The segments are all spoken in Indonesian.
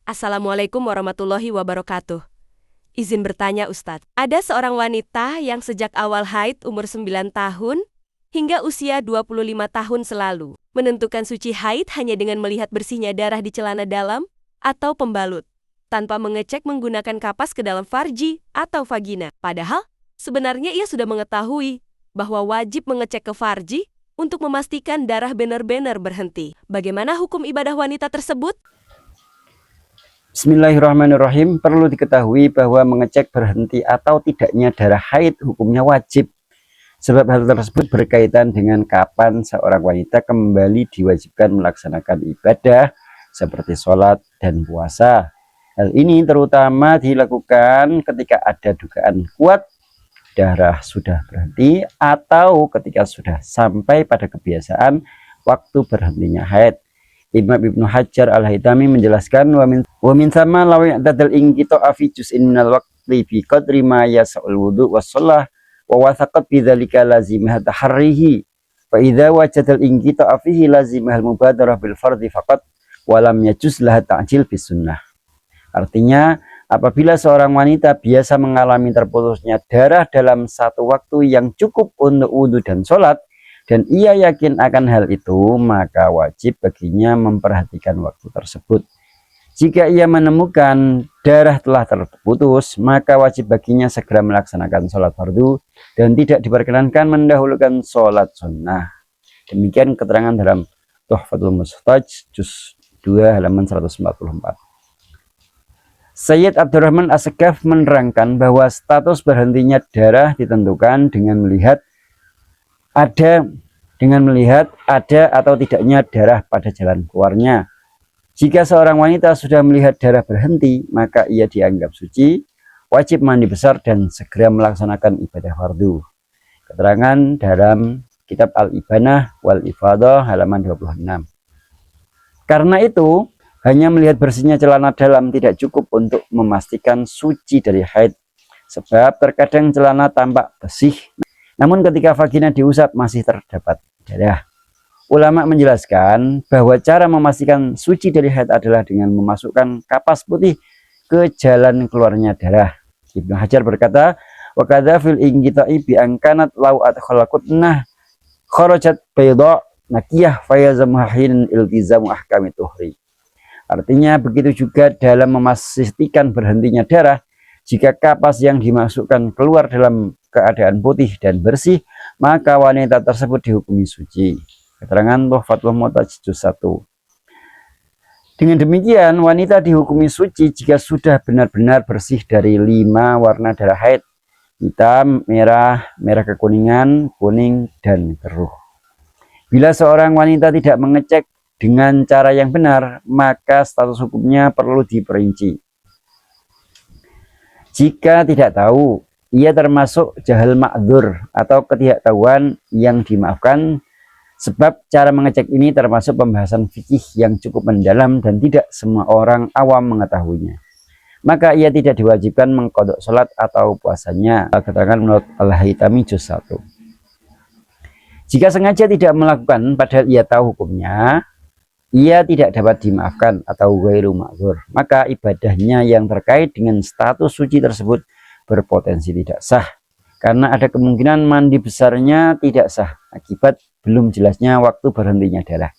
Assalamualaikum warahmatullahi wabarakatuh. Izin bertanya Ustadz, ada seorang wanita yang sejak awal haid umur 9 tahun hingga usia 25 tahun selalu menentukan suci haid hanya dengan melihat bersihnya darah di celana dalam atau pembalut, tanpa mengecek menggunakan kapas ke dalam farji atau vagina. Padahal, sebenarnya ia sudah mengetahui bahwa wajib mengecek ke farji untuk memastikan darah benar-benar berhenti. Bagaimana hukum ibadah wanita tersebut? Bismillahirrahmanirrahim. Perlu diketahui bahwa mengecek berhenti atau tidaknya darah haid hukumnya wajib. Sebab hal tersebut berkaitan dengan kapan seorang wanita kembali diwajibkan melaksanakan ibadah seperti sholat dan puasa. Hal ini terutama dilakukan ketika ada dugaan kuat darah sudah berhenti atau ketika sudah sampai pada kebiasaan waktu berhentinya haid. Imam Ibnu Hajar Al-Haytami menjelaskan wa min sama law ya'tadal inqita'a fi juz'in minal waqti bi qadri ma yas'ul wudu was shalah wa wathaqat bidzalika lazimah tahrihi fa idza wajadal inqita'a fihi lazimah al-mubadarah bil fardhi faqat wa lam yajuz laha ta'jil bis sunnah. Artinya, apabila seorang wanita biasa mengalami terputusnya darah dalam satu waktu yang cukup untuk wudu dan sholat, dan ia yakin akan hal itu, maka wajib baginya memperhatikan waktu tersebut. Jika ia menemukan darah telah terputus, maka wajib baginya segera melaksanakan sholat fardu dan tidak diperkenankan mendahulukan sholat sunnah. Demikian keterangan dalam Tuhfatul Mustaj juz 2 halaman 144. Sayyid Abdurrahman As-Segaf menerangkan bahwa status berhentinya darah ditentukan dengan melihat ada atau tidaknya darah pada jalan keluarnya. Jika seorang wanita sudah melihat darah berhenti, maka ia dianggap suci, wajib mandi besar dan segera melaksanakan ibadah fardu. Keterangan dalam kitab Al-Ibanah wal Ifadah halaman 26. Karena itu, hanya melihat bersihnya celana dalam tidak cukup untuk memastikan suci dari haid. Sebab terkadang celana tampak bersih, namun ketika vagina diusap masih terdapat darah. Ulama menjelaskan bahwa cara memastikan suci dari haid adalah dengan memasukkan kapas putih ke jalan keluarnya darah. Ibnu Hajar berkata, wa kadza fil inqita'i bi ankanat law adkhalaqutnah kharajat bayda nakiyah fayazamuhin iltizamu ahkami tuhri. Artinya begitu juga dalam memastikan berhentinya darah, jika kapas yang dimasukkan keluar dalam keadaan putih dan bersih, maka wanita tersebut dihukumi suci. Keterangan Tuhfatul Mustaj juz 1. Dengan demikian, wanita dihukumi suci jika sudah benar-benar bersih dari 5 warna darah haid: hitam, merah, merah kekuningan, kuning, dan keruh. Bila seorang wanita tidak mengecek dengan cara yang benar, maka status hukumnya perlu diperinci. Jika tidak tahu, ia termasuk jahil ma'dzur atau ketidaktahuan yang dimaafkan, sebab cara mengecek ini termasuk pembahasan fikih yang cukup mendalam dan tidak semua orang awam mengetahuinya. Maka ia tidak diwajibkan mengqadha salat atau puasanya. Keterangan menurut Al-Haytami juz 1. Jika sengaja tidak melakukan padahal ia tahu hukumnya, ia tidak dapat dimaafkan atau ghairu ma'dzur, maka ibadahnya yang terkait dengan status suci tersebut berpotensi tidak sah, karena ada kemungkinan mandi besarnya tidak sah akibat belum jelasnya waktu berhentinya darah,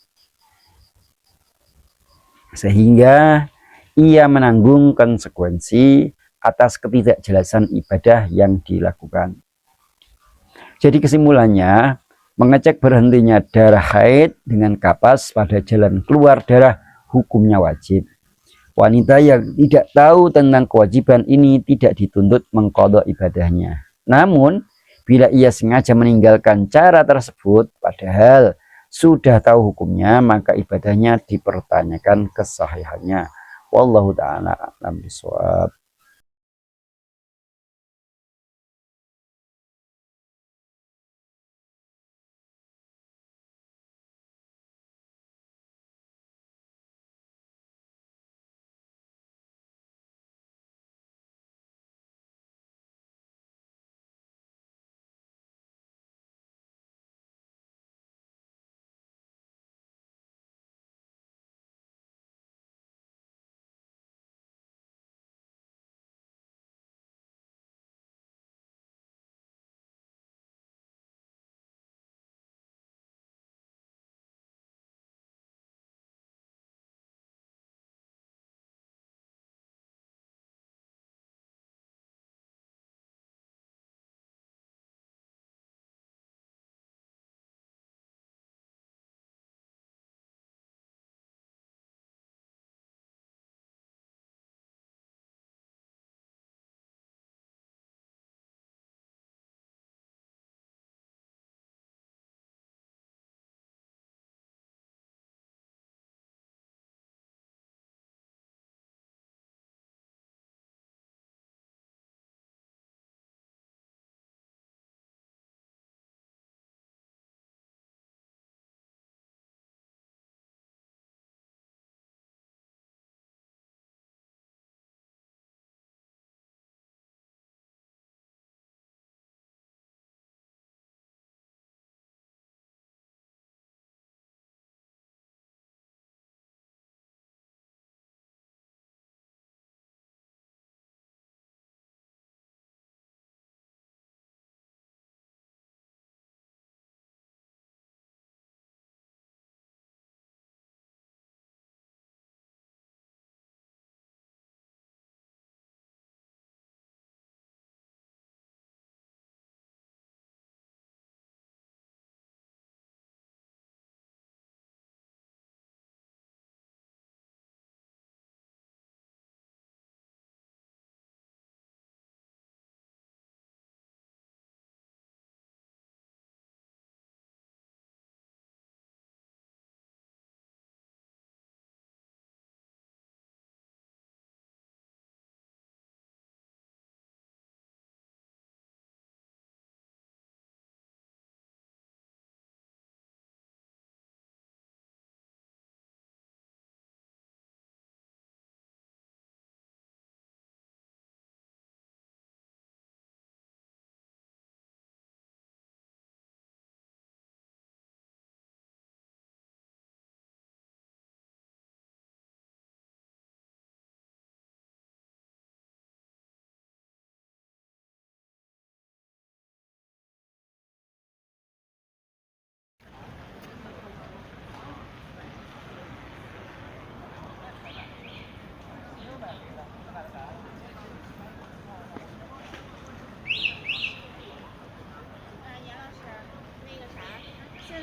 sehingga ia menanggung konsekuensi atas ketidakjelasan ibadah yang dilakukan. Jadi kesimpulannya, mengecek berhentinya darah haid dengan kapas pada jalan keluar darah hukumnya wajib. Wanita yang tidak tahu tentang kewajiban ini tidak dituntut mengqadha ibadahnya. Namun, bila ia sengaja meninggalkan cara tersebut padahal sudah tahu hukumnya, maka ibadahnya dipertanyakan kesahihannya. Wallahu ta'ala a'lam bishawab.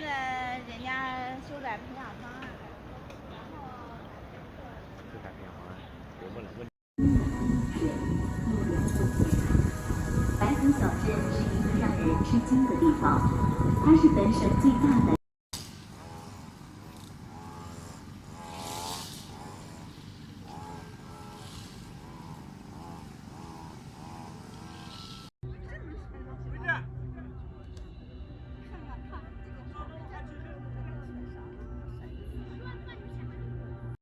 的人家修改培养方案，然后修改培养方案，问。白河小镇是一个让人吃惊的地方，它是本省最大的。